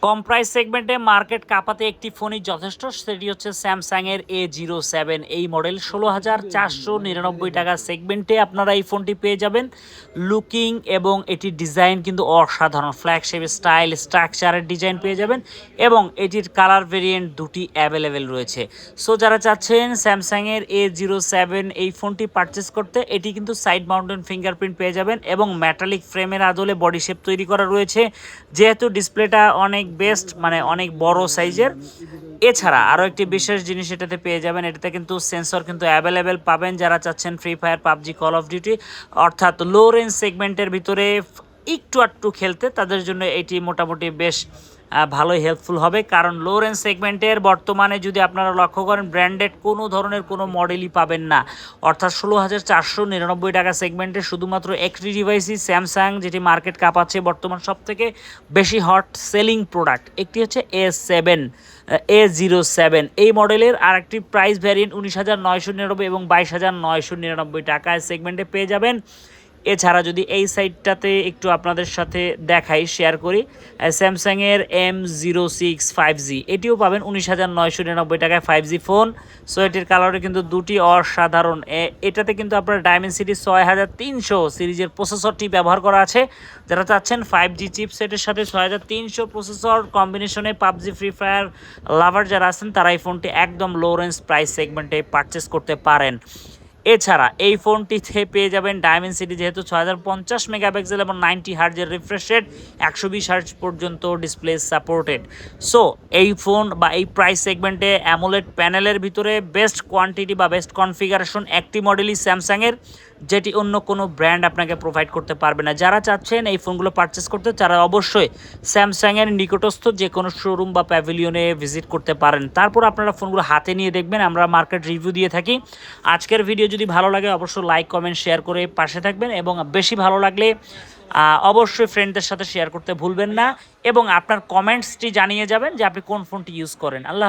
কম price সেগমেন্টে market কাঁপাতে একটি ফোনই যথেষ্ট, সেটি হচ্ছে স্যামসাংয়ের A07। এই মডেল ১৬,৪৯৯ টাকা সেগমেন্টে আপনারা এই ফোনটি পেয়ে যাবেন। লুকিং এবং এটির ডিজাইন কিন্তু অসাধারণ, ফ্ল্যাগশিপ স্টাইল স্ট্রাকচারের ডিজাইন পেয়ে যাবেন এবং এটির কালার ভেরিয়েন্ট দুটি অ্যাভেলেবেল রয়েছে। সো যারা চাচ্ছেন স্যামসাংয়ের A07 এই ফোনটি পারচেস করতে, এটি কিন্তু সাইড মাউন্টেন ফিঙ্গারপ্রিন্ট পেয়ে যাবেন এবং মেটালিক ফ্রেমের আদলে বডি শেপ তৈরি করা রয়েছে, যেহেতু ডিসপ্লেটা অনেক বেস্ট, মানে অনেক বড় সাইজের। এছাড়া আরও একটি বিশেষ জিনিস এটাতে পেয়ে যাবেন, এটাতে কিন্তু সেন্সর কিন্তু অ্যাভেলেবেল পাবেন। যারা চাচ্ছেন free fire, PUBG, call of duty অর্থাৎ লো রেঞ্জ সেগমেন্টের ভিতরে একটু আটটু খেলতে, তাদের জন্য এটি মোটামুটি বেশ ভালোই হেল্পফুল হবে। কারণ লো রেঞ্জ সেগমেন্টের বর্তমানে যদি আপনারা লক্ষ্য করেন, ব্র্যান্ডেড কোনো ধরনের কোনো মডেলই পাবেন না। অর্থাৎ ১৬,৪৯৯ টাকা সেগমেন্টে শুধুমাত্র একটি ডিভাইসই স্যামসাং, যেটি মার্কেট কাঁপাচ্ছে বর্তমান সবথেকে বেশি হট সেলিং প্রোডাক্ট, একটি হচ্ছে A07 এই মডেলের। আরেকটি প্রাইস ভ্যারিয়েন্ট ১৯,৯৯৯ এবং ২২,৯৯৯ টাকায় সেগমেন্টে পেয়ে যাবেন। এছাড়া যদি এই সাইডটাতে একটু আপনাদের সাথে দেখাই, শেয়ার করি, স্যামসাংয়ের M06 5G এটিও পাবেন ১৯,৯৯৯ টাকায় 5G ফোন। সো এটির কালারে কিন্তু দুটি অসাধারণ। এটাতে কিন্তু আপনার ডায়মেনসিটি ৬৩০০ সিরিজের প্রসেসরটি ব্যবহার করা আছে। যারা চাচ্ছেন 5G চিপসেটের সাথে ৬৩০০ প্রসেসর কম্বিনেশনে পাবজি, ফ্রি ফায়ার লাভার যারা আছেন, তারা এই ফোনটি একদম লো রেঞ্জ প্রাইস সেগমেন্টে পারচেস করতে পারেন। এছাড়া এই ফোনটিতে পেয়ে যাবেন ডায়মেনসিটি যেহেতু ৬০৫০ মেগাপিক্সেল এবং 90 হার্জের রিফ্রেশ রেট, ১২০ হার্জ পর্যন্ত ডিসপ্লে সাপোর্টেড। সো এই ফোন বা এই প্রাইস সেগমেন্টে অ্যামোলেড প্যানেলের ভিতরে বেস্ট কোয়ান্টিটি বা বেস্ট কনফিগারেশন একটি মডেলই স্যামসাংয়ের, যেটি অন্য কোনো ব্র্যান্ড আপনাকে প্রোভাইড করতে পারবে না। যারা চাচ্ছেন এই ফোনগুলো পারচেস করতে, তারা অবশ্যই স্যামসাংয়ের নিকটস্থ যে কোনো শোরুম বা প্যাভিলিয়নে ভিজিট করতে পারেন। তারপর আপনারা ফোনগুলো হাতে নিয়ে দেখবেন। আমরা মার্কেট রিভিউ দিয়ে থাকি। আজকের ভিডিও যদি ভালো লাগে অবশ্যই লাইক, কমেন্ট, শেয়ার করে পাশে থাকবেন এবং বেশি ভালো লাগলে অবশ্যই ফ্রেন্ডদের সাথে শেয়ার করতে ভুলবেন না এবং আপনার কমেন্টসটি জানিয়ে যাবেন যে আপনি কোন ফোনটি ইউজ করেন। আল্লাহ।